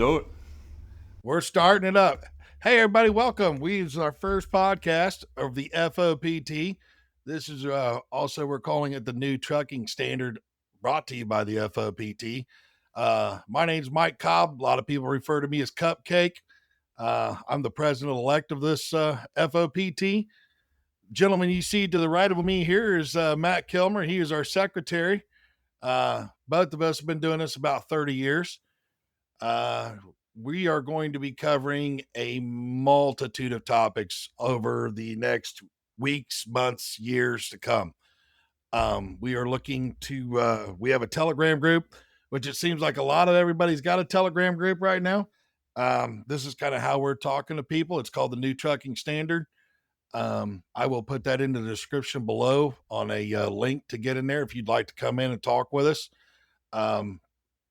do it. We're starting it up. Hey, everybody, welcome. This is our first podcast of the FOPT. This is also, we're calling it the new trucking standard, brought to you by the FOPT. My name's Mike Cobb. A lot of people refer to me as Cupcake. I'm the president elect of this FOPT. Gentleman you see to the right of me here is Matt Kilmer. He is our secretary. Both of us have been doing this about 30 years. We are going to be covering a multitude of topics over the next weeks, months, years to come. We are looking to, we have a Telegram group, which it seems like a lot of everybody's got a Telegram group right now. This is kind of how we're talking to people. It's called the New Trucking Standard. I will put that in the description below on a link to get in there if you'd like to come in and talk with us.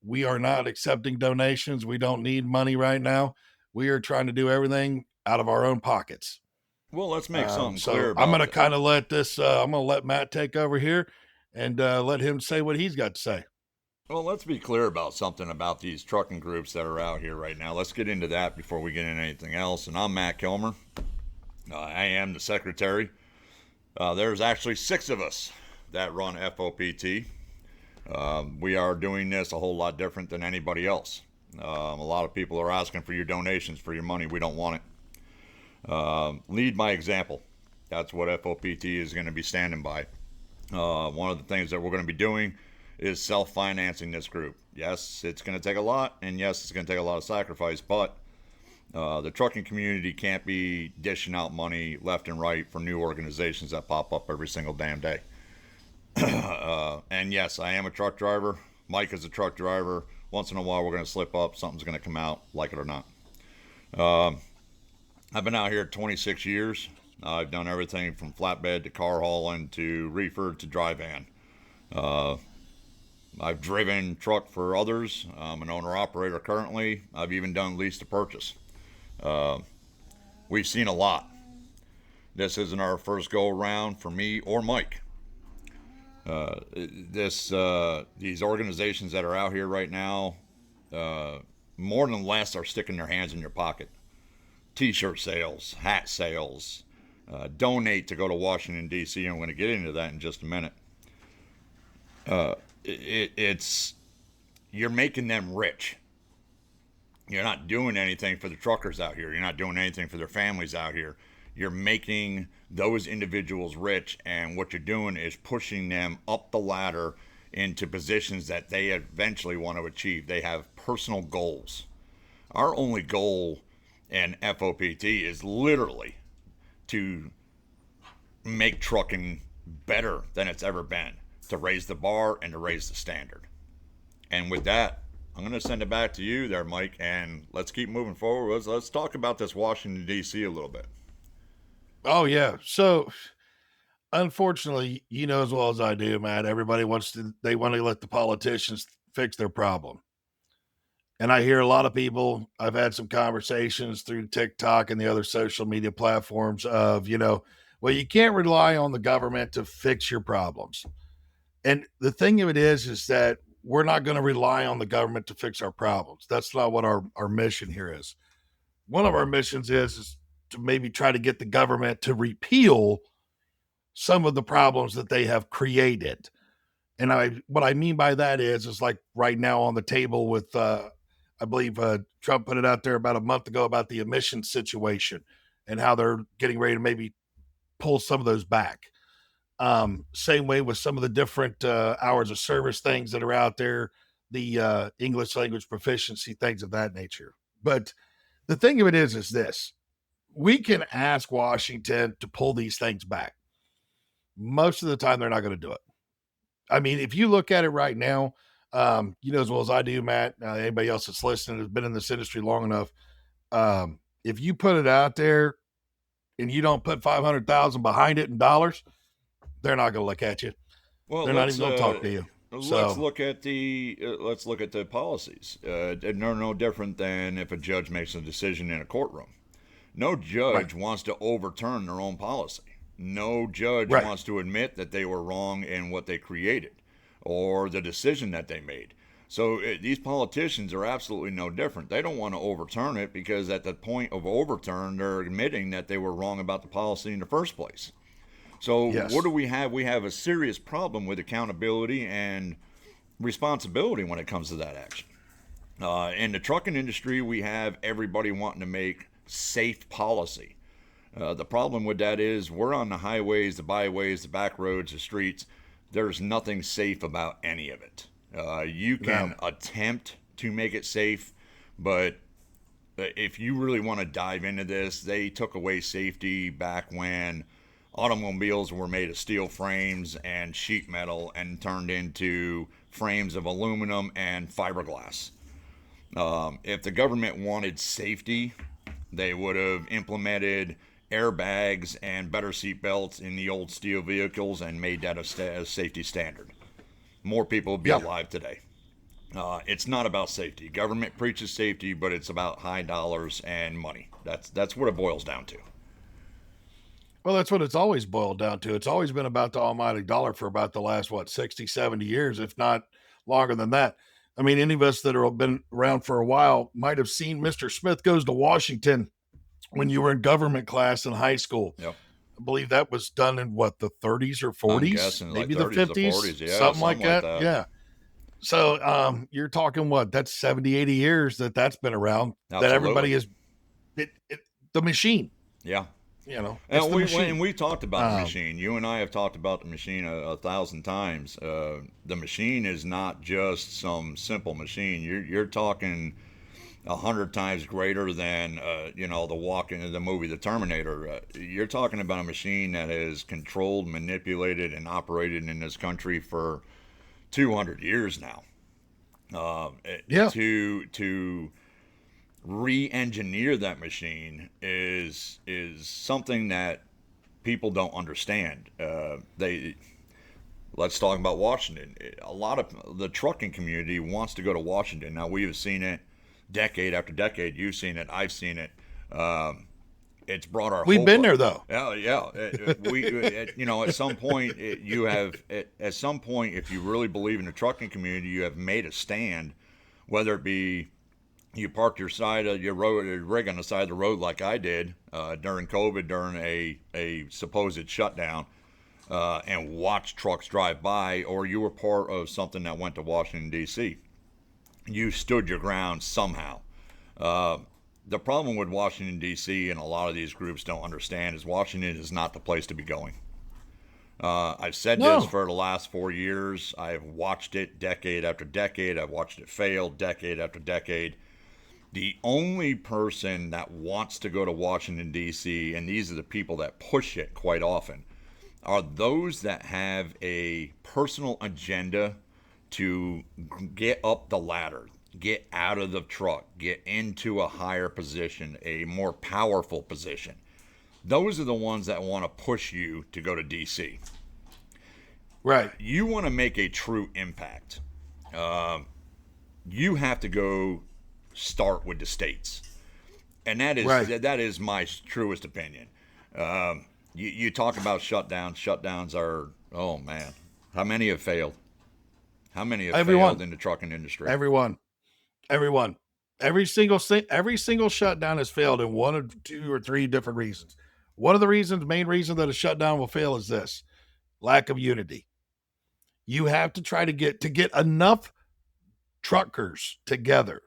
We are not accepting donations. We don't need money right now. We are trying to do everything out of our own pockets. Well, let's make something clear So about I'm going to that. kind of let this, I'm going to let Matt take over here and let him say what he's got to say. Well, let's be clear about something about these trucking groups that are out here right now. Let's get into that before we get into anything else. And I'm Matt Kilmer. I am the secretary. There's actually 6 of us that run FOPT. We are doing this a whole lot different than anybody else. A lot of people are asking for your donations, for your money. We don't want it. Lead by example. That's what FOPT is going to be standing by. One of the things that we're going to be doing is self-financing this group. Yes, it's going to take a lot, and yes, it's going to take a lot of sacrifice, but the trucking community can't be dishing out money left and right for new organizations that pop up every single damn day. And yes, I am a truck driver. Mike is a truck driver. Once in a while, we're going to slip up. Something's going to come out, like it or not. I've been out here 26 years. I've done everything from flatbed to car hauling to reefer to dry van. I've driven truck for others. I'm an owner-operator currently. I've even done lease to purchase. We've seen a lot. This isn't our first go-around for me or Mike. These organizations that are out here right now, more than less, are sticking their hands in your pocket. T-shirt sales, hat sales, donate to go to Washington, D.C. I'm going to get into that in just a minute. It's you're making them rich. You're not doing anything for the truckers out here. You're not doing anything for their families out here. You're making those individuals rich, and what you're doing is pushing them up the ladder into positions that they eventually want to achieve. They have personal goals. Our only goal in FOPT is literally to make trucking better than it's ever been, to raise the bar and to raise the standard. And with that, I'm going to send it back to you there, Mike, and let's keep moving forward. Let's talk about this Washington, D.C. a little bit. Oh, yeah. So, unfortunately, you know as well as I do, Matt, everybody they want to let the politicians fix their problem. And I hear a lot of people, I've had some conversations through TikTok and the other social media platforms of, well, you can't rely on the government to fix your problems. And the thing of it is that we're not going to rely on the government to fix our problems. That's not what our mission here is. One of our missions is to maybe try to get the government to repeal some of the problems that they have created. And what I mean by that is like right now on the table with, I believe Trump put it out there about a month ago about the emissions situation and how they're getting ready to maybe pull some of those back. Same way with some of the different hours of service things that are out there, the English language proficiency, things of that nature. But the thing of it is this: we can ask Washington to pull these things back. Most of the time, they're not going to do it. I mean, if you look at it right now, you know as well as I do, Matt, anybody else that's listening has been in this industry long enough. If you put it out there and you don't put 500,000 behind it in dollars, they're not going to look at you. Well, they're not even going to talk to you. Let's look at the policies. They're no different than if a judge makes a decision in a courtroom. No judge wants to overturn their own policy. No judge wants to admit that they were wrong in what they created or the decision that they made. So these politicians are absolutely no different. They don't want to overturn it because at the point of overturn, they're admitting that they were wrong about the policy in the first place. So what Yes. do we have? We have a serious problem with accountability and responsibility when it comes to that action. In the trucking industry, we have everybody wanting to make safe policy. The problem with that is we're on the highways, the byways, the back roads, the streets. There's nothing safe about any of it. You No. can attempt to make it safe, but if you really want to dive into this, they took away safety back when automobiles were made of steel frames and sheet metal and turned into frames of aluminum and fiberglass. If the government wanted safety, they would have implemented airbags and better seat belts in the old steel vehicles and made that a safety standard. More people would be Yeah. alive today. It's not about safety. Government preaches safety, but it's about high dollars and money. That's what it boils down to. Well, that's what it's always boiled down to. It's always been about the almighty dollar for about the last, what, 60, 70 years, if not longer than that. I mean, any of us that have been around for a while might have seen Mr. Smith Goes to Washington when you were in government class in high school. Yep. I believe that was done in what, the 30s or I'm 40s, guessing like maybe the 30s to 50s, 40s. Yeah, something like something like that. that. Yeah. So you're talking what? That's 70, 80 years that's been around, that everybody Absolutely. is the machine, Yeah. it's And the we machine. talked about the Um, machine. You and I have talked about the machine a thousand times. The machine is not just some simple machine. You're talking 100 times greater than the walk into the movie The Terminator. You're talking about a machine that is controlled, manipulated, and operated in this country for 200 years now. yeah. To re-engineer that machine is something that people don't understand. They Let's talk about Washington. A lot of the trucking community wants to go to Washington. Now we have seen it decade after decade. You've seen it. I've seen it. Um, it's brought our We've hope been up. there though. Yeah, yeah. At some point, at some point, if you really believe in the trucking community, you have made a stand, whether it be you parked your side of your road, your rig on the side of the road like I did during COVID, during a supposed shutdown, and watched trucks drive by, or you were part of something that went to Washington, D.C. You stood your ground somehow. Uh, the problem with Washington, D.C., and a lot of these groups don't understand is Washington is not the place to be going. I've said this No. for the last 4 years. I've watched it decade after decade. I've watched it fail decade after decade. The only person that wants to go to Washington, D.C., and these are the people that push it quite often, are those that have a personal agenda to get up the ladder, get out of the truck, get into a higher position, a more powerful position. Those are the ones that want to push you to go to DC. Right. You want to make a true impact. You have to go start with the states, and Right. that is my truest opinion. You talk about shutdowns. Shutdowns are, oh man, how many have failed? How many have failed Everyone. in the trucking industry? Everyone. Everyone. Every single shutdown has failed in one or two or three different reasons. One of the reasons, main reason that a shutdown will fail is this: lack of unity. You have to try to get enough truckers together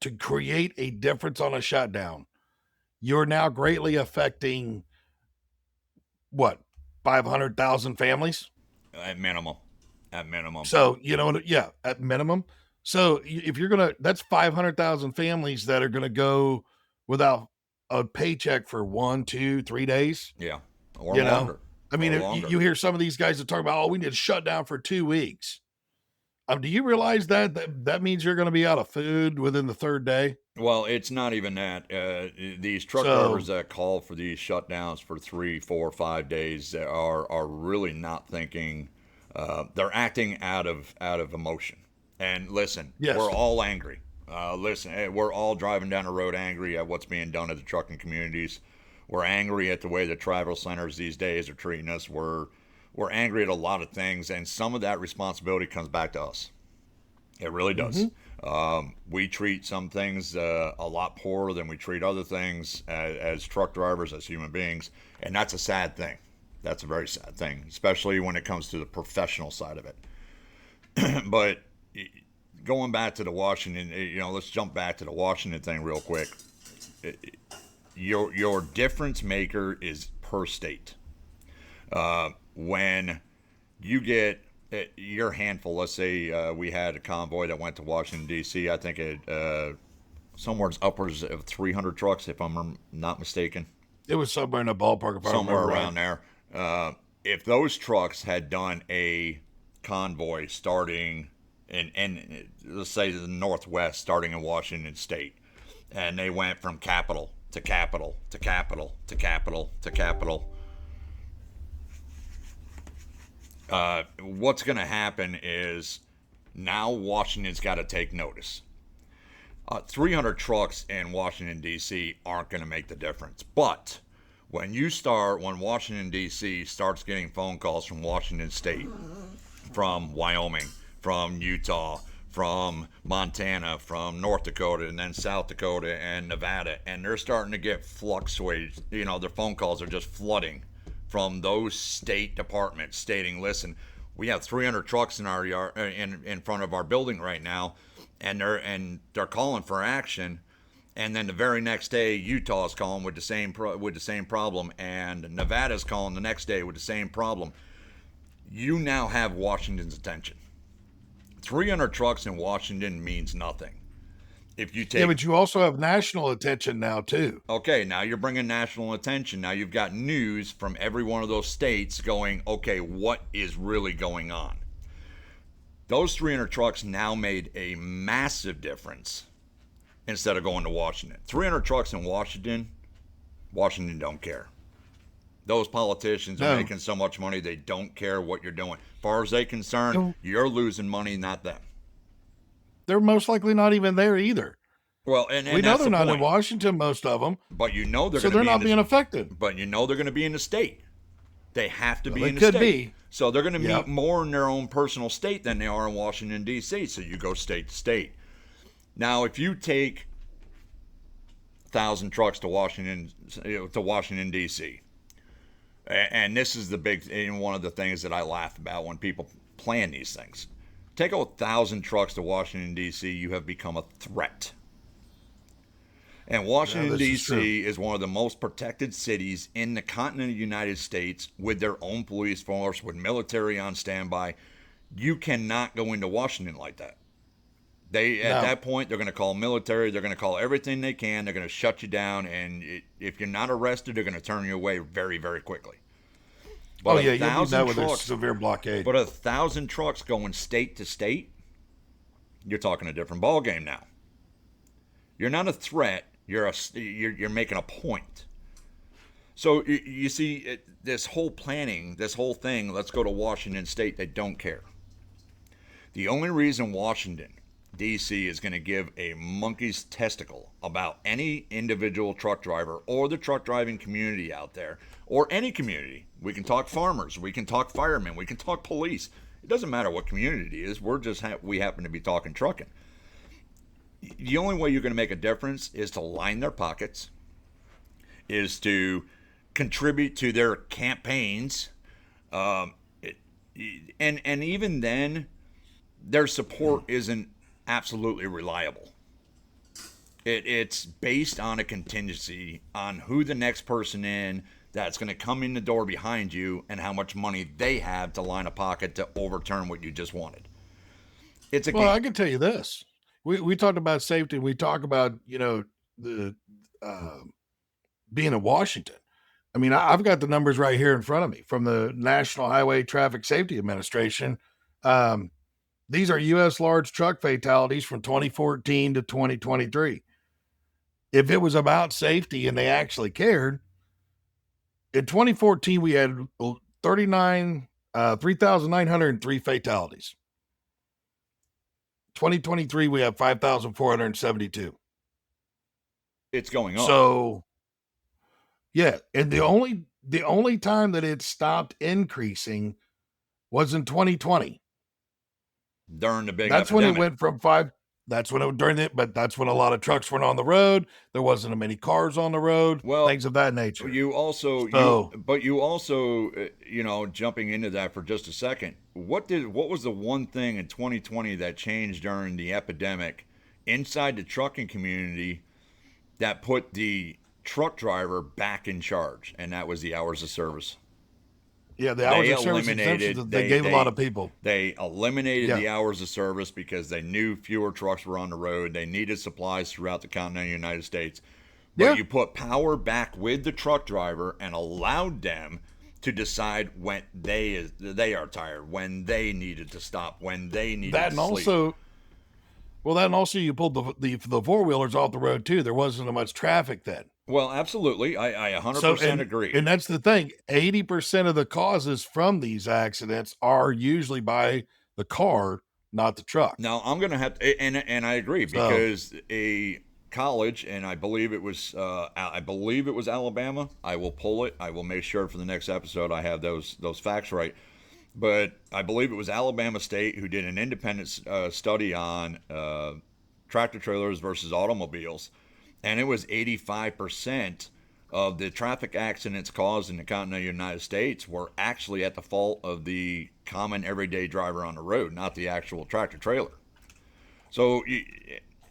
to create a difference on a shutdown. You're now greatly affecting what, 500,000 families. At minimum. At minimum. So, yeah, at minimum. So, if you're going to, that's 500,000 families that are going to go without a paycheck for 1, 2, 3 days. Yeah. Or You know, longer. I mean, Or you, longer. you hear some of these guys that talk about, oh, we need to shut down for 2 weeks. Do you realize that means you're going to be out of food within the third day? Well, it's not even that. These truck drivers So, that call for these shutdowns for 3, 4, 5 days are really not thinking. They're acting out of emotion. And listen, yes, we're all angry. We're all driving down the road angry at what's being done to the trucking communities. We're angry at the way the travel centers these days are treating us. We're angry at a lot of things, and some of that responsibility comes back to us. It really does. Mm-hmm. We treat some things a lot poorer than we treat other things as truck drivers, as human beings, and that's a sad thing. That's a very sad thing, especially when it comes to the professional side of it. But going back to the Washington, let's jump back to the Washington thing real quick. Your difference maker is per state. When you get your handful, let's say we had a convoy that went to Washington D.C. I think it somewhere upwards of 300 trucks, if I'm not mistaken. It was somewhere in the ballpark, if I Somewhere remember around right. there. If those trucks had done a convoy starting in let's say the Northwest, starting in Washington State, and they went from capital to capital to capital to capital to capital, what's going to happen is now Washington's got to take notice. 300 trucks in Washington, D.C. aren't going to make the difference. But when Washington, D.C. starts getting phone calls from Washington State, from Wyoming, from Utah, from Montana, from North Dakota, and then South Dakota and Nevada, and they're starting to get fluctuated. Their phone calls are just flooding from those state departments stating, listen, we have 300 trucks in our yard, in front of our building right now, and they're calling for action. And then the very next day, Utah's calling with the same problem, and Nevada's calling the next day with the same problem. You now have Washington's attention. 300 trucks in Washington means nothing. If you take, Yeah, but you also have national attention now too. okay, now you're bringing national attention. Now you've got news from every one of those states going, okay, what is really going on? Those 300 trucks now made a massive difference instead of going to Washington. 300 trucks in Washington don't care. Those politicians are making so much money, they don't care what you're doing. As far as they're concerned, you're losing money, not them. They're most likely not even there either. Well, and We know that's they're the not point. in Washington, most of them. But they're So going to they're be not being affected. But they're going to be in the state. They have to be Well, in they the could state. be. So they're going to Yep. meet more in their own personal state than they are in Washington, D.C. So you go state to state. Now, if you take 1,000 trucks to Washington, D.C., and this is the big, one of the things that I laugh about when people plan these things. Take 1,000 trucks to Washington, D.C., you have become a threat. And Washington, D.C. is one of the most protected cities in the continental United States, with their own police force, with military on standby. You cannot go into Washington like that. At that point, they're going to call military. They're going to call everything they can. They're going to shut you down. And if you're not arrested, they're going to turn you away very, very quickly. But you'll be met with a severe blockade. But 1,000 trucks going state to state, you're talking a different ballgame now. You're not a threat. You're making a point. So you see, this whole planning, this whole thing, let's go to Washington State, they don't care. The only reason Washington, D.C. is going to give a monkey's testicle about any individual truck driver or the truck driving community out there, or any community. We can talk farmers, we can talk firemen, we can talk police. It doesn't matter what community it is. We happen to be talking trucking. The only way you're going to make a difference is to line their pockets, is to contribute to their campaigns, and even then, their support isn't absolutely reliable. It's based on a contingency on who the next person in that's going to come in the door behind you and how much money they have to line a pocket to overturn what you just wanted. It's a game. I can tell you this. We talked about safety. We talk about, the being in Washington. I mean, I've got the numbers right here in front of me from the National Highway Traffic Safety Administration. These are U.S. large truck fatalities from 2014 to 2023. If it was about safety and they actually cared, in 2014, we had 3,903 fatalities. 2023, we have 5,472. It's going up. So, yeah, and the only time that it stopped increasing was in 2020. during the big That's when it epidemic. went from 5. That's when it during it, but that's when a lot of trucks weren't on the road. There wasn't many cars on the road, Well, things of that nature. you also So, jumping into that for just a second. What was the one thing in 2020 that changed during the epidemic inside the trucking community that put the truck driver back in charge, and that was the hours of service. yeah, the hours They of service exemptions eliminated that they gave a lot of people. they eliminated Yeah. the hours of service because they knew fewer trucks were on the road. They needed supplies throughout the continental United States. But Yeah. you put power back with the truck driver and allowed them to decide when they are tired, when they needed to stop, when they needed That to and sleep. also, well, that and also you pulled the four wheelers off the road too. There wasn't much traffic then. Well, absolutely. I So 100% agree. and that's the thing. 80% of the causes from these accidents are usually by the car, not the truck. Now I'm gonna have to, and I agree So because a college, and I believe it was Alabama. I will pull it. I will make sure for the next episode I have those facts right. But I believe it was Alabama State who did an independent study on tractor trailers versus automobiles, and it was 85% of the traffic accidents caused in the continental United States were actually at the fault of the common everyday driver on the road, not the actual tractor trailer. So,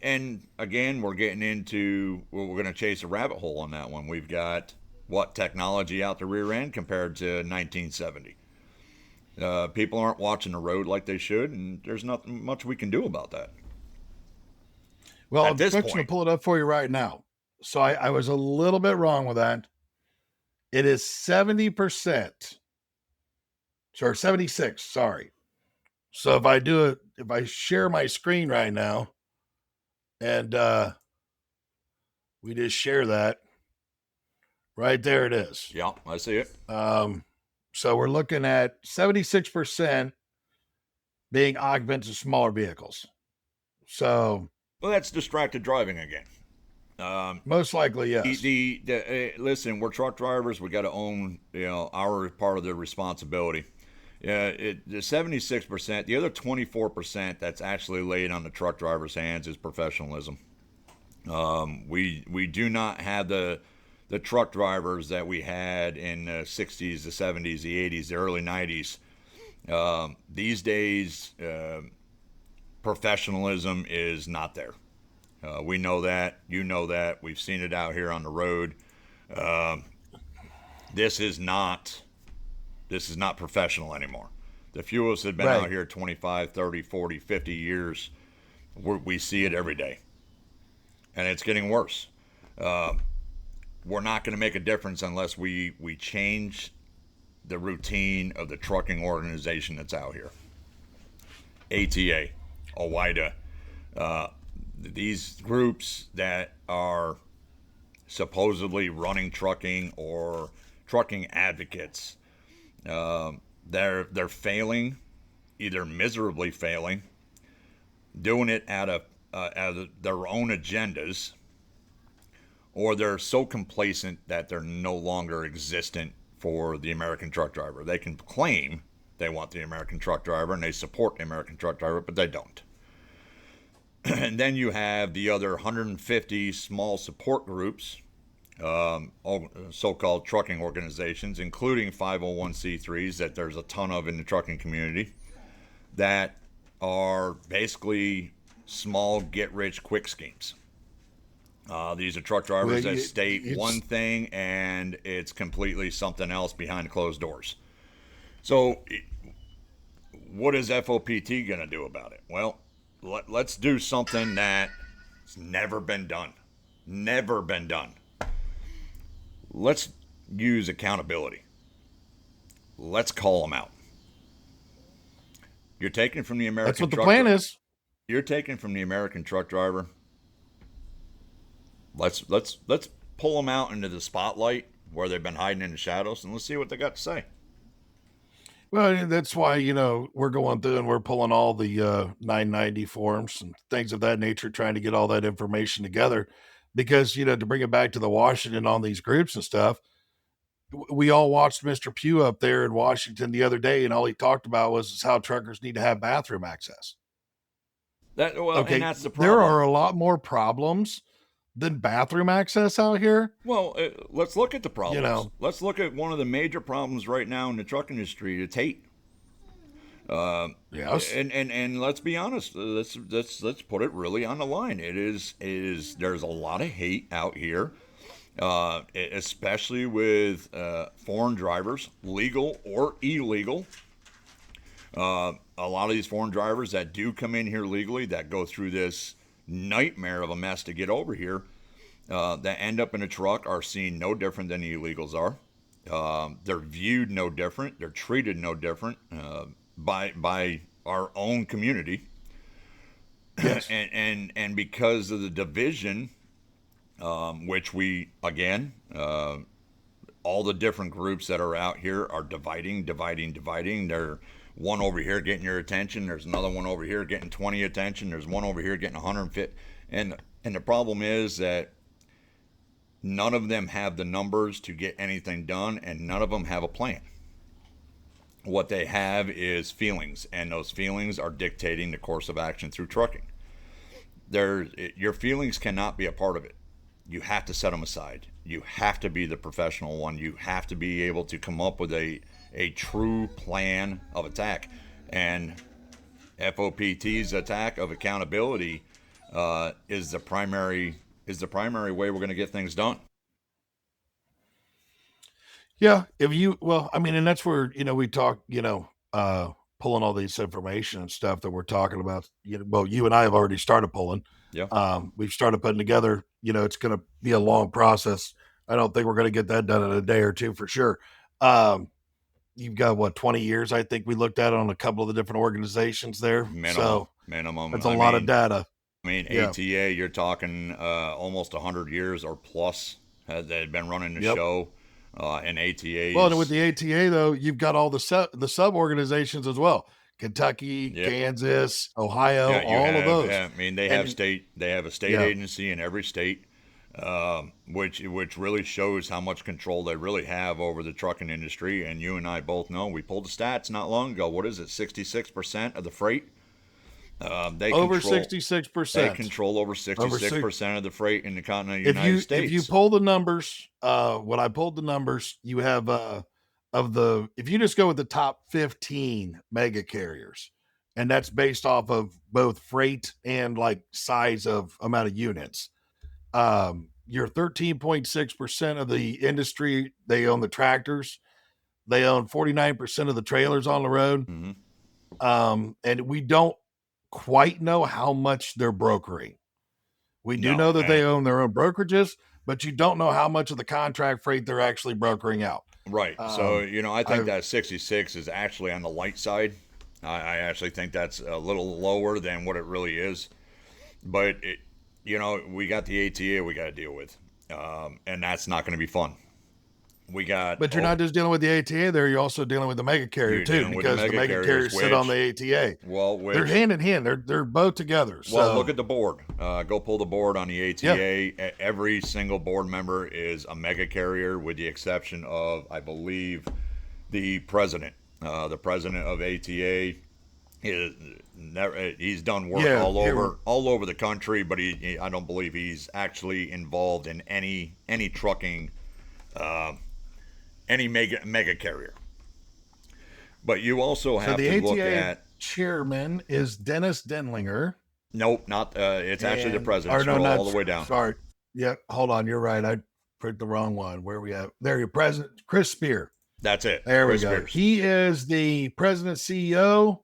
and again, we're getting into, well, we're going to chase a rabbit hole on that one. We've got what technology out the rear end compared to 1970. People aren't watching the road like they should, and there's not much we can do about that well, at I'm this fixing to point. pull it up for you right now. So I was a little bit wrong with that. It is 70%. Or 76, sorry. So if I share my screen right now and we just share that, right there it is. Yeah, I see it. So we're looking at 76% being occupants of smaller vehicles. So Well, that's distracted driving again. most likely, yes. Listen, we're truck drivers. We got to own our part of the responsibility. The 76%, the other 24% that's actually laid on the truck driver's hands is professionalism. We do not have the truck drivers that we had in the 60s, the 70s, the 80s, the early 90s. These days, professionalism is not there. We know that. You know that. We've seen it out here on the road. This is not professional anymore. The few of us that have been Right. out here 25, 30, 40, 50 years, we see it every day. And it's getting worse. We're not going to make a difference unless we change the routine of the trucking organization that's out here. ATA, OIDA, these groups that are supposedly running trucking or trucking advocates, they're failing, either miserably failing, doing it out of their own agendas, or they're so complacent that they're no longer existent for the American truck driver. They can claim they want the American truck driver and they support the American truck driver, but they don't. And then you have the other 150 small support groups, so-called trucking organizations, including 501c3s that there's a ton of in the trucking community, that are basically small get-rich-quick schemes. These are truck drivers that state one thing and it's completely something else behind closed doors. So what is FOPT going to do about it? Well, let's do something that's never been done. Never been done. Let's use accountability. Let's call them out. You're taking from the American That's what the truck plan is. You're taking from the American truck driver. Let's pull them out into the spotlight where they've been hiding in the shadows, and let's see what they got to say. Well, that's why, we're going through and we're pulling all the 990 forms and things of that nature, trying to get all that information together. Because, to bring it back to the Washington on these groups and stuff, we all watched Mr. Pugh up there in Washington the other day, and all he talked about was how truckers need to have bathroom access. Okay, And that's the there problem. are a lot more problems than bathroom access out here. Well, let's look at the You problems. know, Let's look at one of the major problems right now in the truck industry. It's hate. Uh, yes, and let's be honest. Let's put it really on the line. It is there's a lot of hate out here, especially with foreign drivers, legal or illegal. A lot of these foreign drivers that do come in here legally, that go through this nightmare of a mess to get over here, that end up in a truck are seen no different than the illegals are. They're viewed no different. They're treated no different by our own community, yes, and because of the division, which we again, all the different groups that are out here are dividing. They're one over here getting your attention. There's another one over here getting 20 attention. There's one over here getting 150. And the problem is that none of them have the numbers to get anything done, and none of them have a plan. What they have is feelings, and those feelings are dictating the course of action through trucking. Your feelings cannot be a part of it. You have to set them aside. You have to be the professional one. You have to be able to come up with a true plan of attack. And FOPT's attack of accountability is the primary way we're going to get things done. yeah. If you, well, I mean, and that's where we talk, pulling all this information and stuff that we're talking about. Well, you and I have already started pulling. Yeah. We've started putting together. It's going to be a long process. I don't think we're going to get that done in a day or two for sure. Um, you've got what 20 years? I think we looked at it on a couple of the different organizations there. Minimum. So Minimum. that's a lot of data. Yeah. ATA, you're talking almost 100 years or plus they've been running the Yep. show. And ATA's. Well, and with the ATA though, you've got all the sub organizations as well. Kentucky, Yep. Kansas, Ohio, all of those. I mean, they have a state agency in every state, which really shows how much control they really have over the trucking industry. And you and I both know, we pulled the stats not long ago. What is it? 66% of the freight. They over control 66%. They control over 66% of the freight in the continental United States. If you pull the numbers, when I pulled the numbers, you have if you just go with the top 15 mega carriers, and that's based off of both freight and like size of amount of units. You're 13.6% of the industry. They own the tractors. They own 49% of the trailers on the road. Mm-hmm. And we don't quite know how much they're brokering. We do know that they own their own brokerages, but you don't know how much of the contract freight they're actually brokering out. Right. So, I think that 66 is actually on the light side. I actually think that's a little lower than what it really is. But, we got the ATA we got to deal with. And that's not going to be fun. But you're not just dealing with the ATA there, you're also dealing with the mega carrier too, because the mega carriers sit on the ATA. Well, they're hand in hand. They're both together. Well, look at the board. Go pull the board on the ATA. Yeah. Every single board member is a mega carrier, with the exception of, I believe, the president. The president of ATA he's done work all over the country, but I don't believe he's actually involved in any trucking. Any mega carrier. But you also have to look at chairman is Dennis Denlinger. Nope, not it's actually the president. Scroll all the way down. Sorry. Yeah, hold on. You're right. I put the wrong one. Where we at? There, your president, Chris Spear. That's it. There we go. He is the president CEO.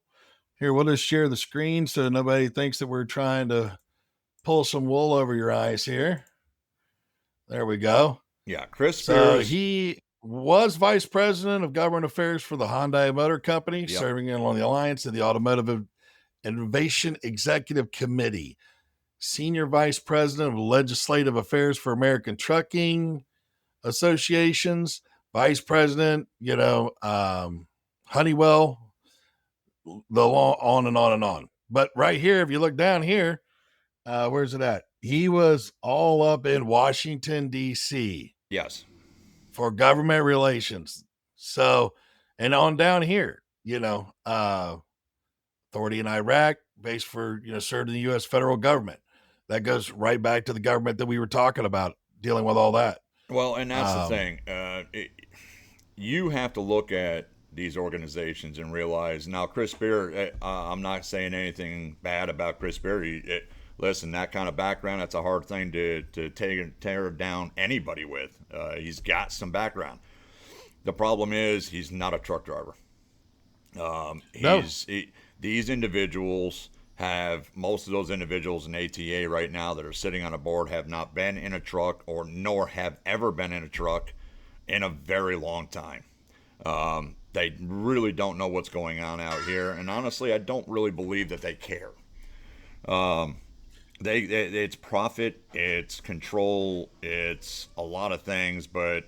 Here, we'll just share the screen so nobody thinks that we're trying to pull some wool over your eyes here. There we go. Yeah, Chris Spear. So he was vice president of government affairs for the Hyundai Motor Company, serving on the Alliance of the Automotive Innovation Executive Committee, senior vice president of legislative affairs for American Trucking Associations, vice president, Honeywell, the law, on and on and on. But right here, if you look down here, where's it at? He was all up in Washington, D.C. Yes. For government relations. So, and on down here, authority in Iraq, based for served in the U.S. federal government. That goes right back to the government that we were talking about, dealing with all that. Well, and that's the Um, thing. You have to look at these organizations and realize now, Chris Beard. I'm not saying anything bad about Chris Beard. Listen, that kind of background, that's a hard thing to tear down anybody with. He's got some background. The problem is he's not a truck driver. no, These individuals have most of those individuals in ATA right now that are sitting on a board have not been in a truck or nor have ever been in a truck in a very long time. They really don't know what's going on out here, and honestly, I don't really believe that they care. It's profit, it's control, it's a lot of things, but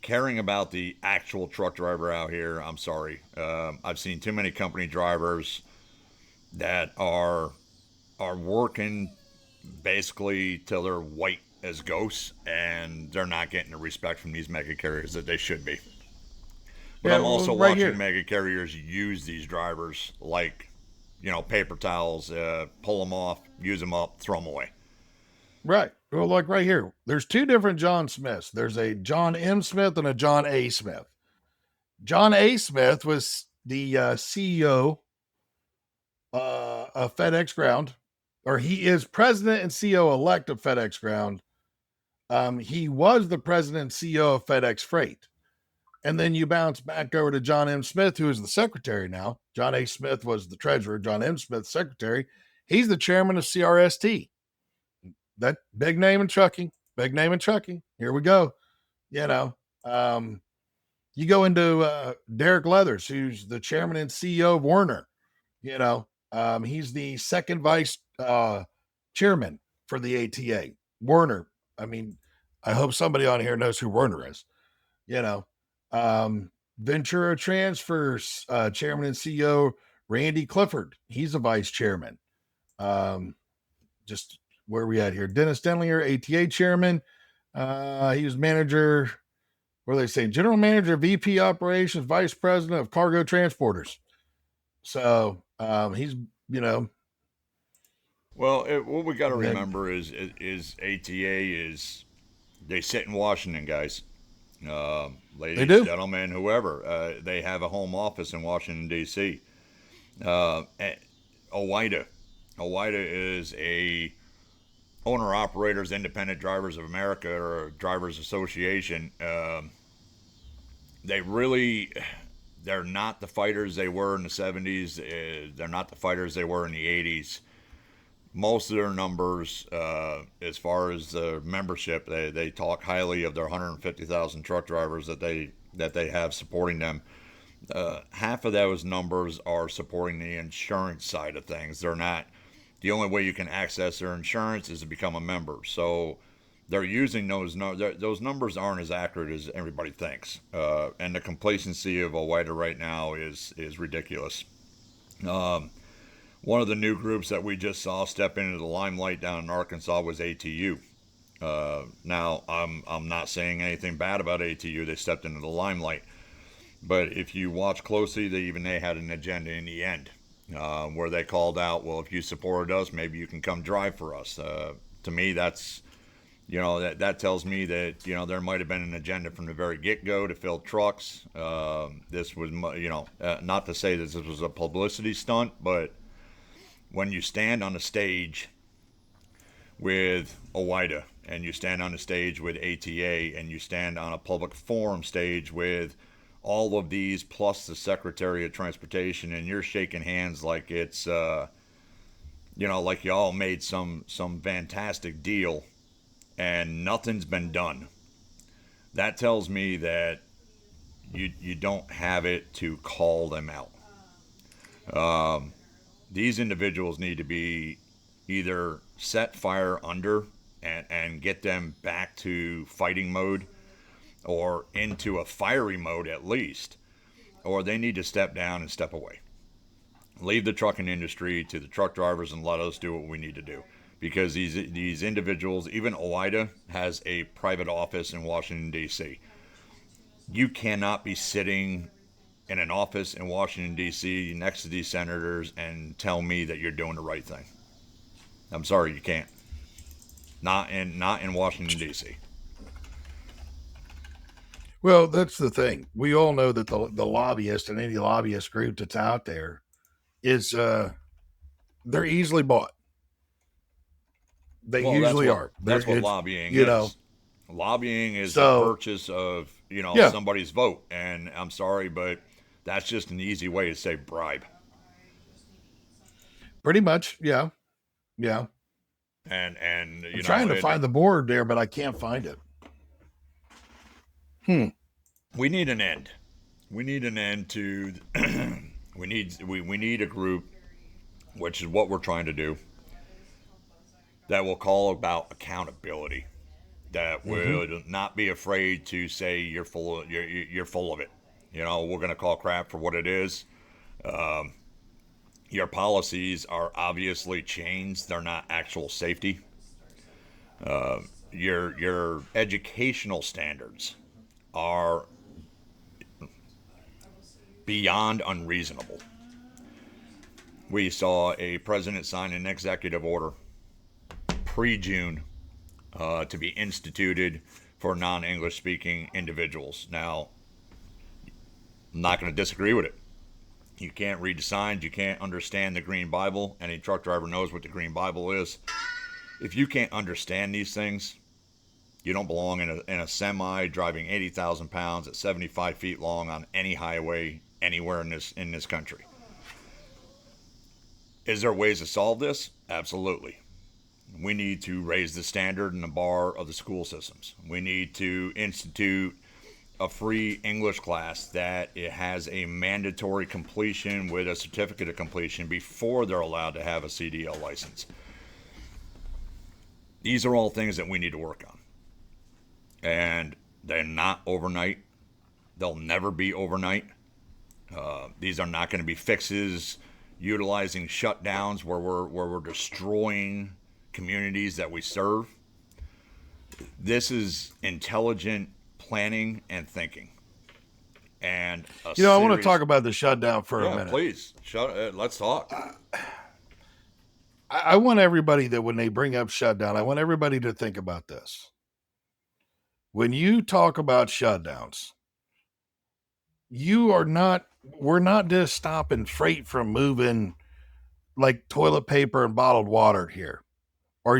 caring about the actual truck driver out here, I'm sorry. I've seen too many company drivers that are working basically till they're white as ghosts, and they're not getting the respect from these mega carriers that they should be. But yeah, I'm well, also right watching here, mega carriers use these drivers like, paper towels, pull them off, use them up, throw them away. right. Well, like right here, there's two different John Smiths. There's a John M. Smith and a John A. Smith. John A. Smith was the CEO of FedEx Ground, or he is president and CEO elect of FedEx Ground. He was the president and CEO of FedEx Freight. And then you bounce back over to John M. Smith, who is the secretary now. John A. Smith was the treasurer, John M. Smith, secretary. He's the chairman of CRST. That big name in trucking, big name in trucking. Here we go. You know, um, you go into Derek Leathers, who's the chairman and CEO of Werner. He's the second vice chairman for the ATA. Werner. I mean, I hope somebody on here knows who Werner is. You know, um, Ventura Transfers chairman and CEO Randy Clifford. He's a vice chairman. Um, just where are we at here? Dennis Denlinger, ATA chairman. He was manager, what are they saying? General manager, VP operations, vice president of cargo transporters. So he's, you know, Well, what we got to yeah, remember is ATA is they sit in Washington, guys. they Ladies, do. gentlemen, whoever, they have a home office in Washington D.C. Uh, OIDA, OIDA is a owner operators independent drivers of America or drivers association. They really they're not the fighters they were in the 70s. They're not the fighters they were in the 80s. Most of their numbers, as far as the membership, they talk highly of their 150,000 truck drivers that they have supporting them. Half of those numbers are supporting the insurance side of things. They're not. The only way you can access their insurance is to become a member. So they're using those numbers aren't as accurate as everybody thinks, and the complacency of OIDA right now is ridiculous. Um, One of the new groups that we just saw step into the limelight down in Arkansas was ATU. Now, I'm not saying anything bad about ATU. They stepped into the limelight, but if you watch closely, they had an agenda in the end, where they called out, well, if you supported us, maybe you can come drive for us. To me, that's that tells me that there might have been an agenda from the very get-go to fill trucks. This was not to say that this was a publicity stunt, but when you stand on a stage with OIDA and you stand on a stage with ATA and you stand on a public forum stage with all of these plus the Secretary of Transportation, and you're shaking hands like it's like you all made some fantastic deal and nothing's been done. That tells me that you don't have it to call them out. These individuals need to be either set fire under and get them back to fighting mode or into a fiery mode at least, or they need to step down and step away. Leave the trucking industry to the truck drivers and let us do what we need to do. Because these individuals, even OIDA has a private office in Washington D.C. You cannot be sitting in an office in Washington, D.C., next to these senators and tell me that you're doing the right thing. I'm sorry, you can't. Not in Washington, D.C. Well, that's the thing. We all know that the lobbyist and any lobbyist group that's out there is they're easily bought. They Well, usually are. that's what It's lobbying you know. is. Lobbying is the So purchase of yeah, somebody's vote, and I'm sorry, but that's just an easy way to say bribe. pretty much. Yeah, yeah. And I'm trying to find the board there, but I can't find it. we need an end. We need an end to. We need a group, which is what we're trying to do, that will call about accountability. That Mm-hmm. will not be afraid to say you're full of it. We're going to call crap for what it is. Your policies are obviously chains; they're not actual safety. Your educational standards are beyond unreasonable. We saw a president sign an executive order pre-June to be instituted for non-English speaking individuals. Now, I'm not going to disagree with it. You can't read the signs. You can't understand the Green Bible. Any truck driver knows what the Green Bible is. If you can't understand these things, you don't belong in a semi driving 80,000 pounds at 75 feet long on any highway anywhere in this country. Is there ways to solve this? Absolutely. We need to raise the standard and the bar of the school systems. We need to institute a free English class that it has a mandatory completion with a certificate of completion before they're allowed to have a CDL license. These are all things that we need to work on. And they're not overnight. They'll never be overnight. These are not going to be fixes utilizing shutdowns where we're destroying communities that we serve. This is intelligent planning and thinking. And I want to talk about the shutdown for a yeah, minute. please let's talk. I want everybody that when they bring up shutdown, I want everybody to think about this. When you talk about shutdowns, we're not just stopping freight from moving like toilet paper and bottled water here, or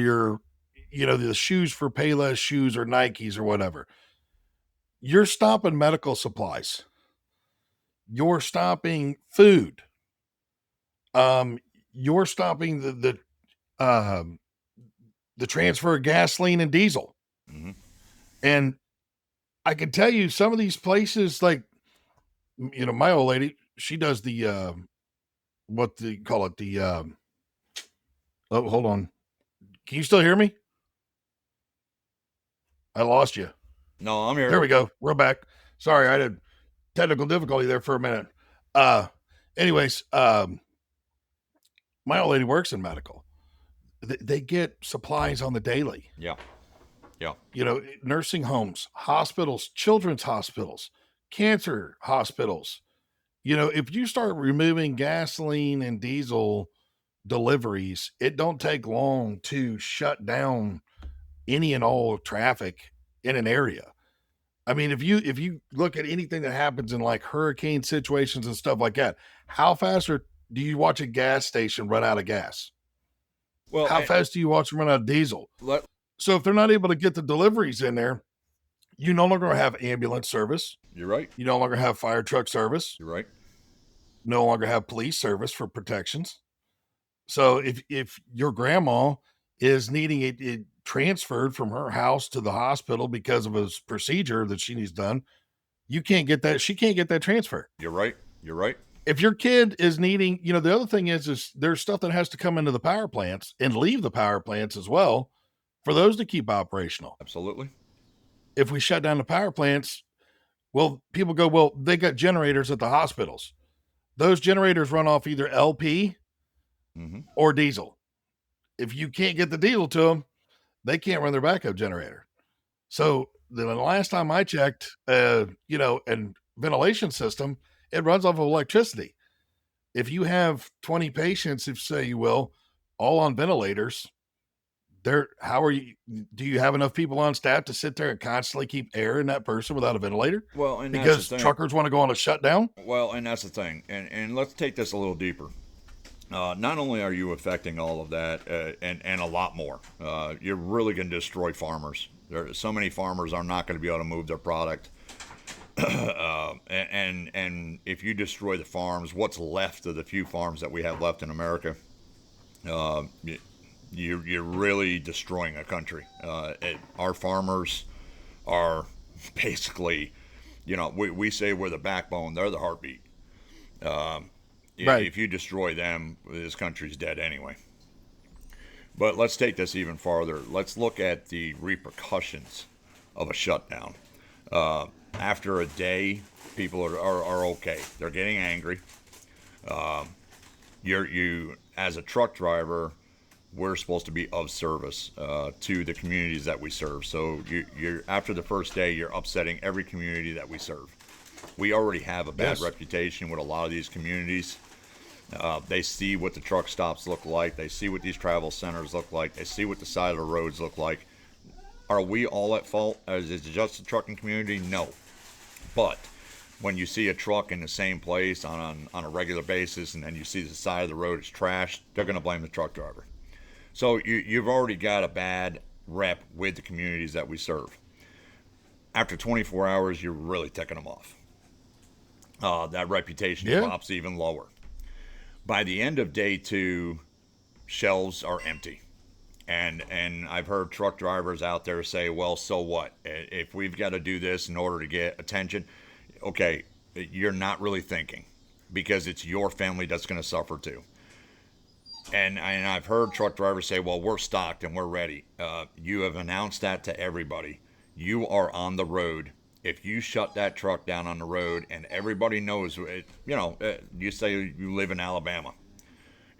the shoes for Payless shoes or Nikes or whatever. You're stopping medical supplies. You're stopping food. Um, you're stopping um, the transfer of gasoline and diesel. Mm-hmm. And I can tell you some of these places, like, my old lady, she does what do you call it? Oh, hold on. Can you still hear me? I lost you. No, I'm here. There we go. We're back. Sorry, I had technical difficulty there for a minute. Uh, anyways, my old lady works in medical. They get supplies on the daily. Yeah. Yeah. Nursing homes, hospitals, children's hospitals, cancer hospitals. If you start removing gasoline and diesel deliveries, it don't take long to shut down any and all traffic in an area. I mean, if you look at anything that happens in like hurricane situations and stuff like that, how fast do you watch a gas station run out of gas? Well, How fast do you watch them run out of diesel? let So if they're not able to get the deliveries in there, you no longer have ambulance service. you're right. You no longer have fire truck service. You're right. No longer have police service for protections. So if your grandma is needing it transferred from her house to the hospital because of a procedure that she needs done, you can't get that. She can't get that transfer. You're right. You're right. If your kid is needing, the other thing is there's stuff that has to come into the power plants and leave the power plants as well for those to keep operational. Absolutely. If we shut down the power plants, well, people go, well, they got generators at the hospitals. Those generators run off either LP Mm-hmm. or diesel. If you can't get the diesel to them, they can't run their backup generator. So the last time I checked, and ventilation system, It runs off of electricity. If you have 20 patients, if say you will, all on ventilators, how are you? Do you have enough people on staff to sit there and constantly keep air in that person without a ventilator? Well, and that's the Because thing. truckers want to go on a shutdown. Well, and that's the thing. And let's take this a little deeper. Not only are you affecting all of that, and a lot more, you're really going to destroy farmers. So many farmers are not going to be able to move their product. And if you destroy the farms, what's left of the few farms that we have left in America, uh, you're really destroying a country. Our farmers are basically, we say we're the backbone, they're the heartbeat. Right. If you destroy them, this country's dead anyway. But let's take this even farther. Let's look at the repercussions of a shutdown. After a day, people are okay. They're getting angry. You as a truck driver, we're supposed to be of service to the communities that we serve. So you're after the first day, you're upsetting every community that we serve. We already have a bad Yes. reputation with a lot of these communities. They see what the truck stops look like. They see what these travel centers look like. They see what the side of the roads look like. Are we all at fault? Is it just the trucking community? No. But when you see a truck in the same place on a regular basis, and then you see the side of the road is trashed, they're going to blame the truck driver. So you've already got a bad rep with the communities that we serve. After 24 hours, you're really ticking them off. That reputation Yeah. drops even lower. By the end of day two, shelves are empty. And I've heard truck drivers out there say, well, so what? If we've got to do this in order to get attention, okay, you're not really thinking, because it's your family that's going to suffer too. And I've heard truck drivers say, well, we're stocked and we're ready. You have announced that to everybody. You are on the road. If you shut that truck down on the road and everybody knows, you say you live in Alabama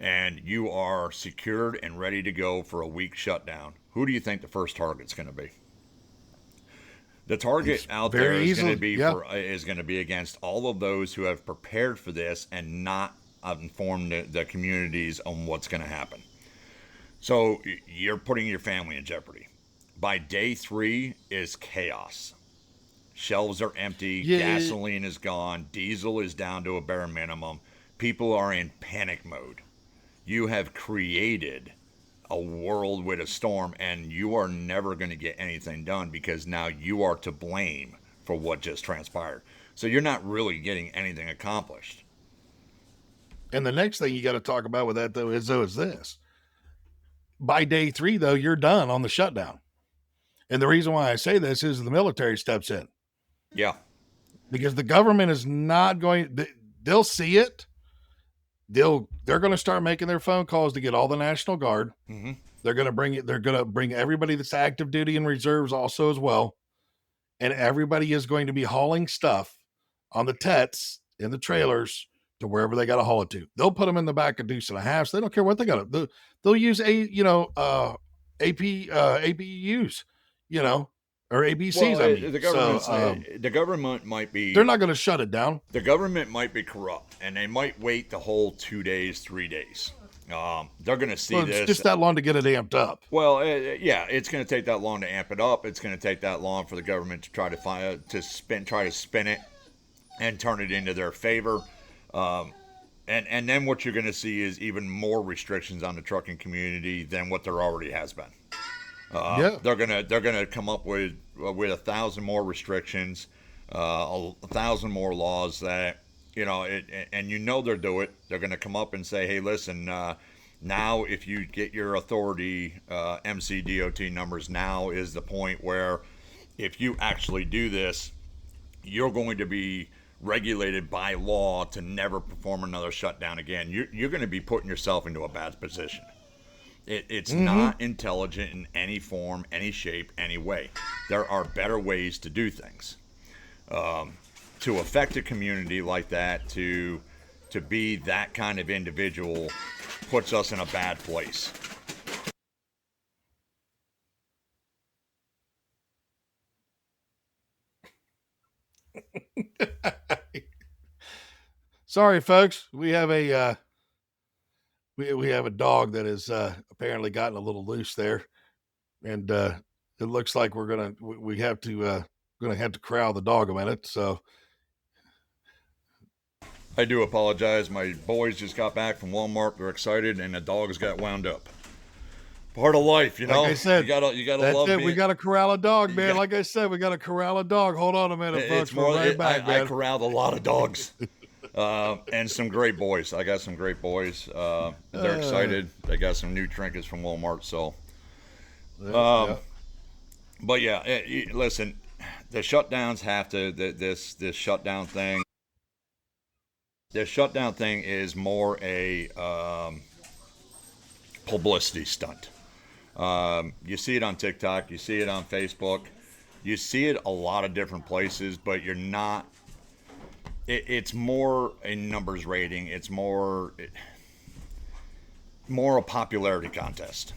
and you are secured and ready to go for a week shutdown, who do you think the first target's going to be? The target It's out there very is going to easily. be Yeah. against all of those who have prepared for this and not informed the communities on what's going to happen. So you're putting your family in jeopardy. By day three is chaos. Shelves are empty, Yeah. gasoline is gone, diesel is down to a bare minimum. People are in panic mode. You have created a world with a storm, and you are never going to get anything done because now you are to blame for what just transpired. So you're not really getting anything accomplished. And the next thing you got to talk about with that though is this. By day 3 though, you're done on the shutdown. And the reason why I say this is the military steps in Yeah. because the government is not going. They'll see it. They're going to start making their phone calls to get all the National Guard. Mm-hmm. They're going to bring it. They're going to bring everybody that's active duty and reserves also as well, and everybody is going to be hauling stuff on the tets in the trailers to wherever they got to haul it to. They'll put them in the back of deuce and a half. So they don't care what they got. They'll use APUs, or Well, ABCs. I mean, so the government might they're be not going to shut it down. the government might be corrupt, and they might wait the whole 2 days, 3 days. They're going to see Well, it's this. just that long to get it amped up. Well, yeah, it's going to take that long to amp it up. It's going to take that long for the government to try to try to spin it and turn it into their favor. And then what you're going to see is even more restrictions on the trucking community than what there already has been. Yeah. They're gonna come up with 1,000 more restrictions, 1,000 more laws that and they'll do it. They're gonna come up and say, hey, listen, now if you get your authority MCDOT numbers, now is the point where if you actually do this, you're going to be regulated by law to never perform another shutdown again. You're going to be putting yourself into a bad position. It's not intelligent in any form, any shape, any way. There are better ways to do things. To affect a community like that, to be that kind of individual, puts us in a bad place. Sorry, folks. We have a we have a dog that has apparently gotten a little loose there, and it looks like we have to gonna have to corral the dog a minute. So I do apologize. My boys just got back from Walmart. They're excited, and the dogs got wound up. Part of life, you like know. I said, You gotta that's love it. being. We got to corral a dog, man. Got, like I said, we got to corral a dog. Hold on a minute, folks. it's We're more. right back, I man. corralled a lot of dogs, and some great boys. I got some great boys. They're excited. They got some new trinkets from Walmart. So, Yeah. but yeah, listen, the shutdowns have to. This shutdown thing. This shutdown thing is more a publicity stunt. You see it on TikTok, you see it on Facebook, you see it a lot of different places, but you're not. It's more a numbers rating. It's more a popularity contest.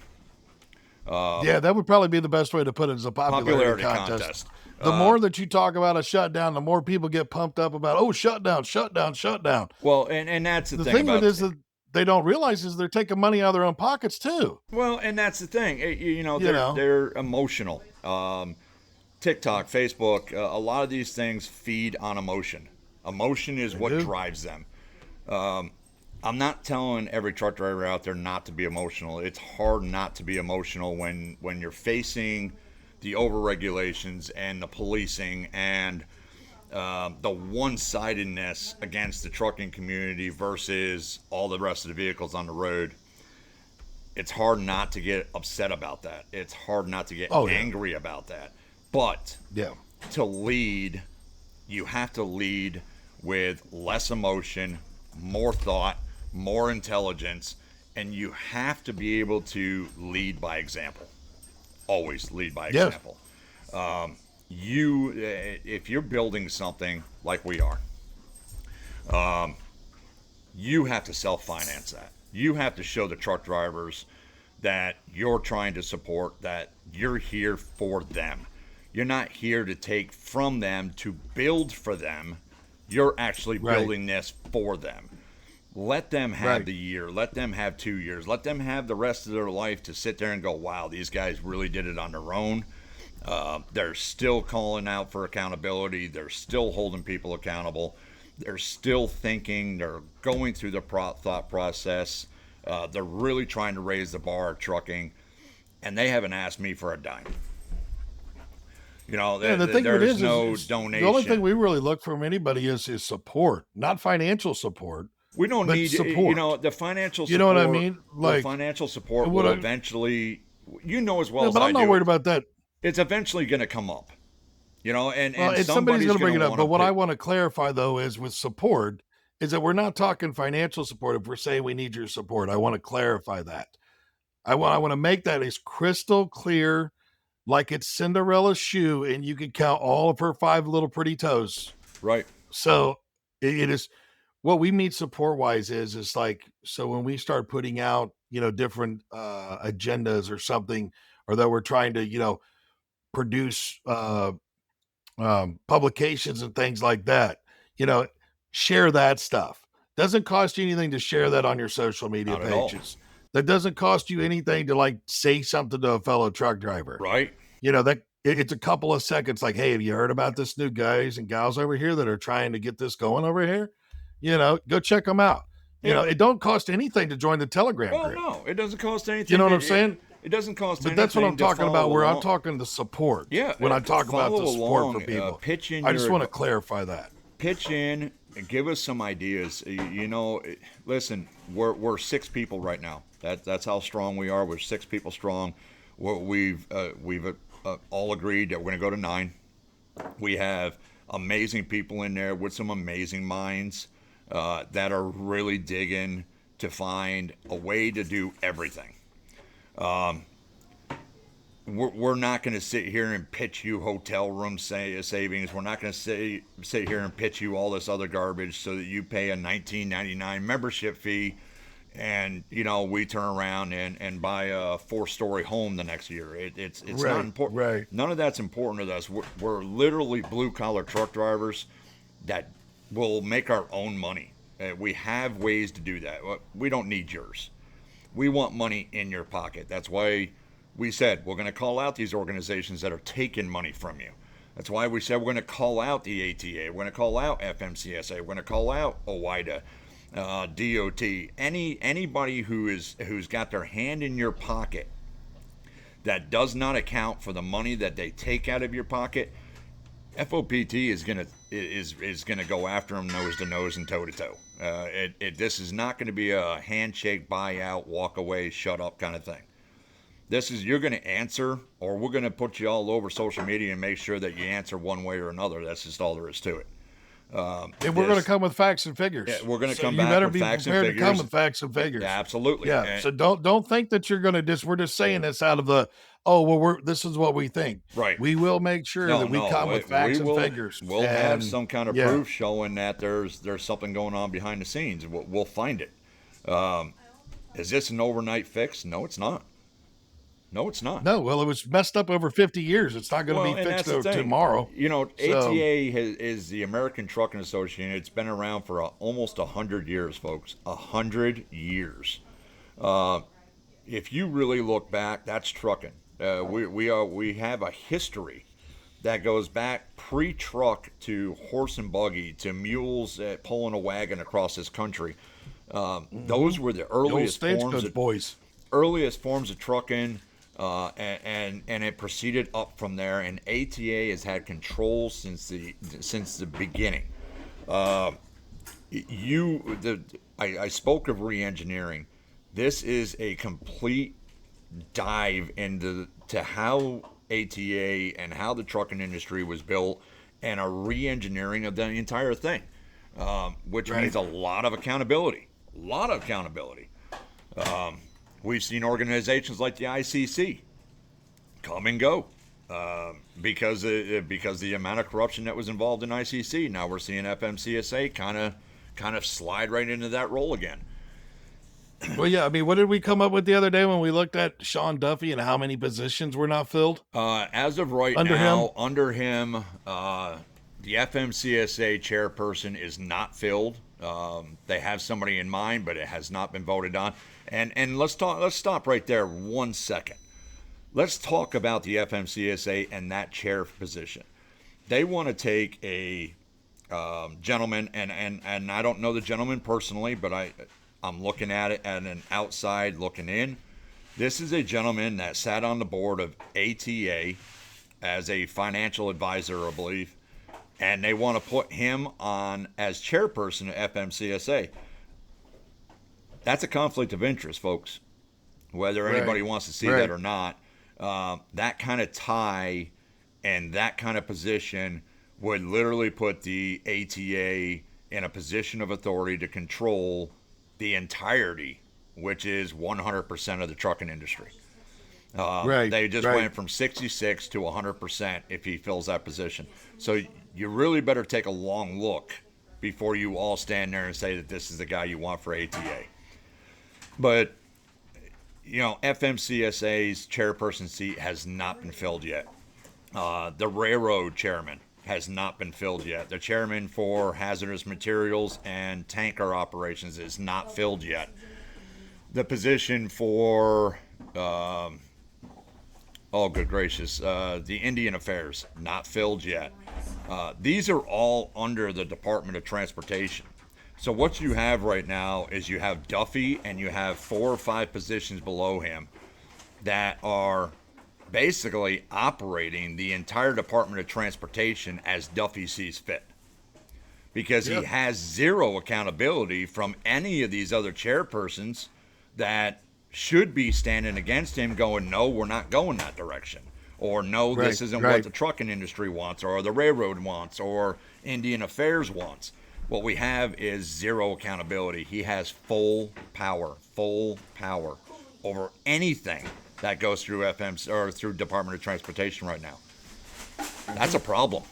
Yeah, that would probably be the best way to put it, as a popularity contest. The more that you talk about a shutdown, the more people get pumped up about, oh, shutdown, shutdown, shutdown. Well, and that's the thing thing about of it is that they don't realize is they're taking money out of their own pockets too. well, and that's the thing. They're emotional. TikTok, Facebook, a lot of these things feed on emotion. Emotion is what drives them. I'm not telling every truck driver out there not to be emotional. It's hard not to be emotional when you're facing the overregulations and the policing and the one-sidedness against the trucking community versus all the rest of the vehicles on the road. It's hard not to get upset about that. It's hard not to get angry about that. But to lead, you have to lead with less emotion, more thought, more intelligence, and you have to be able to lead by example. Always lead by example. If you're building something like we are, you have to self-finance that. You have to show the truck drivers that you're trying to support, that you're here for them. You're not here to take from them to build for them. You're actually building this for them. Let them have the year. Let them have 2 years. Let them have the rest of their life to sit there and go, wow, these guys really did it on their own. They're still calling out for accountability. They're still holding people accountable. They're still thinking. They're going through the thought process. They're really trying to raise the bar of trucking. And they haven't asked me for a dime. You know, the thing there's no is donation. The only thing we really look from anybody is support, not financial support. We don't need support. You know, the financial support. You know what I mean? Like, the financial support will eventually, you know as well as I do. But I'm not worried about that. It's eventually going to come up. You know, and somebody's going to bring it up. But what I want to clarify, though, is with support, is that we're not talking financial support. If we're saying we need your support, I want to clarify that. I want to make that as crystal clear, like it's Cinderella's shoe, and you can count all of her 5 little pretty toes. Right. So it is what we mean support wise is like, so when we start putting out, different agendas or something, or that we're trying to, produce publications and things like that, share that stuff. Doesn't cost you anything to share that on your social media pages. That doesn't cost you anything to like say something to a fellow truck driver. Right. It's a couple of seconds. Like, hey, have you heard about this new guys and gals over here that are trying to get this going over here? Go check them out. It don't cost anything to join the Telegram group. No, it doesn't cost anything. You know what I'm saying? It doesn't cost anything. But that's what I'm talking about, where I'm talking the support. Yeah. When I talk about the support for people. Pitch in. I just want to clarify that. Pitch in and give us some ideas. Listen, we're 6 people right now. That's how strong we are. We're 6 people strong. We've all agreed that we're going to go to 9. We have amazing people in there with some amazing minds that are really digging to find a way to do everything. We're not going to sit here and pitch you hotel room savings. We're not going to sit here and pitch you all this other garbage so that you pay a $19.99 membership fee and we turn around and buy a 4-story home the next year. It's not important. Right. None of that's important to us. We're literally blue collar truck drivers that will make our own money. We have ways to do that. We don't need yours. We want money in your pocket. That's why we said we're going to call out these organizations that are taking money from you. That's why we said we're going to call out the ATA. We're going to call out FMCSA. We're going to call out OIDA, DOT. Anybody who's got their hand in your pocket that does not account for the money that they take out of your pocket. FOPT is gonna go after them nose to nose and toe to toe. This is not going to be a handshake, buyout, walk away, shut up kind of thing. This is, you're going to answer, or we're going to put you all over social media and make sure that you answer one way or another. That's just all there is to it. And we're going to come with facts and figures. Yeah, we're going to come back with facts and figures. You better be prepared to come with facts and figures. Yeah, absolutely. Yeah. And, so don't think that you're going to we're just saying this out of the, this is what we think. Right. We will make sure that we come with facts and figures. We'll have some kind of proof showing that there's something going on behind the scenes. We'll find it. Is this an overnight fix? No, it's not. No, it's not. No, well, it was messed up over 50 years. It's not going to be fixed tomorrow. You know, ATA is the American Trucking Association. It's been around for almost 100 years, folks. 100 years. If you really look back, that's trucking. We have a history that goes back pre-truck to horse and buggy to mules pulling a wagon across this country. Those were the earliest forms of trucking. And it proceeded up from there, and ATA has had control since the beginning. I spoke of re-engineering. This is a complete dive into how ATA and how the trucking industry was built, and a re-engineering of the entire thing, which means a lot of accountability. We've seen organizations like the ICC come and go because the amount of corruption that was involved in ICC. Now we're seeing FMCSA kind of slide right into that role again. Well, yeah. I mean, what did we come up with the other day when we looked at Sean Duffy and how many positions were not filled? As of right now, under him, the FMCSA chairperson is not filled. They have somebody in mind, but it has not been voted on. And let's stop right there 1 second. Let's talk about the FMCSA and that chair position. They want to take a gentleman, and I don't know the gentleman personally, but I'm looking at it at an outside looking in. This is a gentleman that sat on the board of ATA as a financial advisor, I believe, and they want to put him on as chairperson of FMCSA. That's a conflict of interest, folks, whether anybody wants to see that or not. That kind of tie and that kind of position would literally put the ATA in a position of authority to control the entirety, which is 100% of the trucking industry. They just went from 66 to 100% if he fills that position. So you really better take a long look before you all stand there and say that this is the guy you want for ATA. But, you know, FMCSA's chairperson seat has not been filled yet. The railroad chairman has not been filled yet. The chairman for hazardous materials and tanker operations is not filled yet. The position for, good gracious, the Indian Affairs, not filled yet. These are all under the Department of Transportation. So what you have right now is you have Duffy and you have 4 or 5 positions below him that are basically operating the entire Department of Transportation as Duffy sees fit. Because he has zero accountability from any of these other chairpersons that should be standing against him going, no, we're not going that direction. Or no, this isn't what the trucking industry wants, or the railroad wants, or Indian Affairs wants. What we have is zero accountability. He has full power over anything that goes through FMC or through Department of Transportation right now. That's a problem.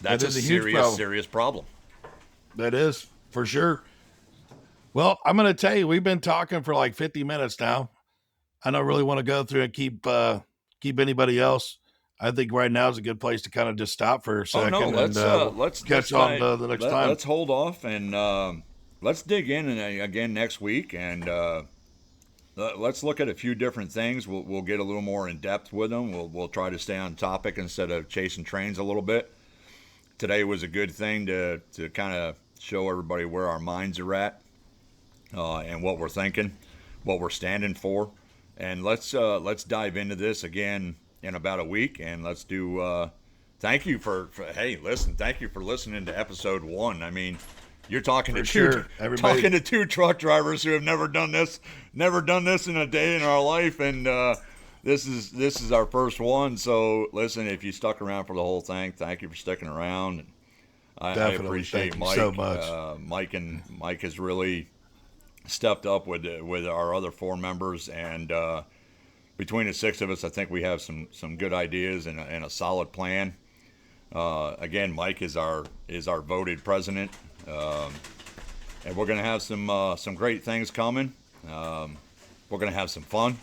That's a serious problem. That is, for sure. Well, I'm going to tell you, we've been talking for like 50 minutes now. I don't really want to go through and keep anybody else. I think right now is a good place to kind of just stop for a second. Let's catch on the next time. Let's hold off and let's dig in again next week, and let's look at a few different things. We'll get a little more in depth with them. We'll try to stay on topic instead of chasing trains a little bit. Today was a good thing to kind of show everybody where our minds are at, and what we're thinking, what we're standing for, and let's dive into this again in about a week, and let's do. Thank you for hey, listen. Thank you for listening to episode 1. I mean, you're talking to two truck drivers who have never done this in a day in our life, and this is our first one. So listen, if you stuck around for the whole thing, thank you for sticking around. I appreciate Mike so much. Mike has really stepped up with our other 4 members, and between the 6 of us, I think we have some good ideas and a solid plan. Again, Mike is our voted president, and we're gonna have some great things coming. We're gonna have some fun,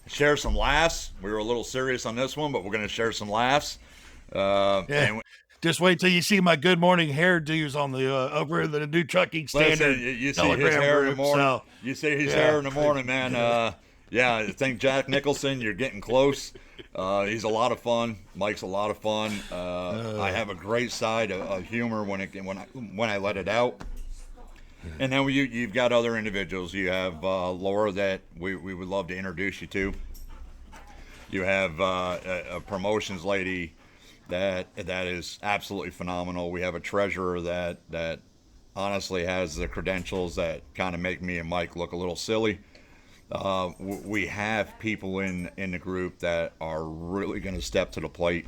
share some laughs. We were a little serious on this one, but we're gonna share some laughs. And just wait till you see my good morning hairdos on the over in the new trucking standard. Listen, you see his hair in the morning. So, you see his hair in the morning, man. Yeah, I think Jack Nicholson, you're getting close. He's a lot of fun. Mike's a lot of fun. I have a great side of humor when I let it out. And then you've got other individuals. You have Laura that we would love to introduce you to. You have a promotions lady that is absolutely phenomenal. We have a treasurer that honestly has the credentials that kind of make me and Mike look a little silly. We have people in the group that are really going to step to the plate.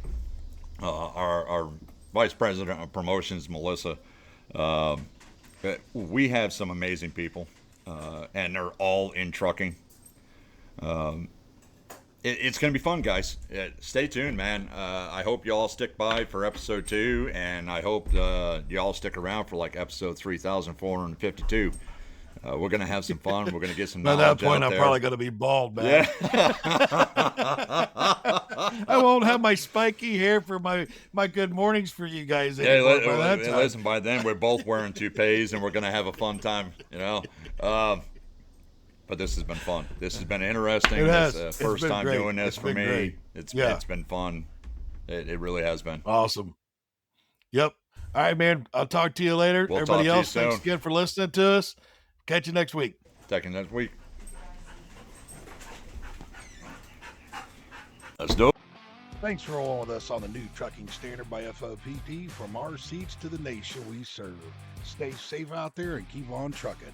Our vice president of promotions, Melissa. We have some amazing people, and they're all in trucking. It's going to be fun, guys. Stay tuned, man. I hope you all stick by for episode 2, and I hope you all stick around for like episode 3,452. We're going to have some fun. We're going to get some knowledge at that point, out I'm there. probably going to be bald, man. Yeah. I won't have my spiky hair for my good mornings for you guys anymore by that time. Listen, by then, we're both wearing toupees, and we're going to have a fun time, you know. But this has been fun. This has been interesting. It has. It's first time great. doing this for me. Great. It's been fun. It really has been. Awesome. Yep. All right, man. I'll talk to you later. We'll Everybody else, soon. Thanks again for listening to us. Catch you next week. Talk you next week. Let's do it. Thanks for rolling with us on the new trucking standard by FOPT. From our seats to the nation we serve. Stay safe out there and keep on trucking.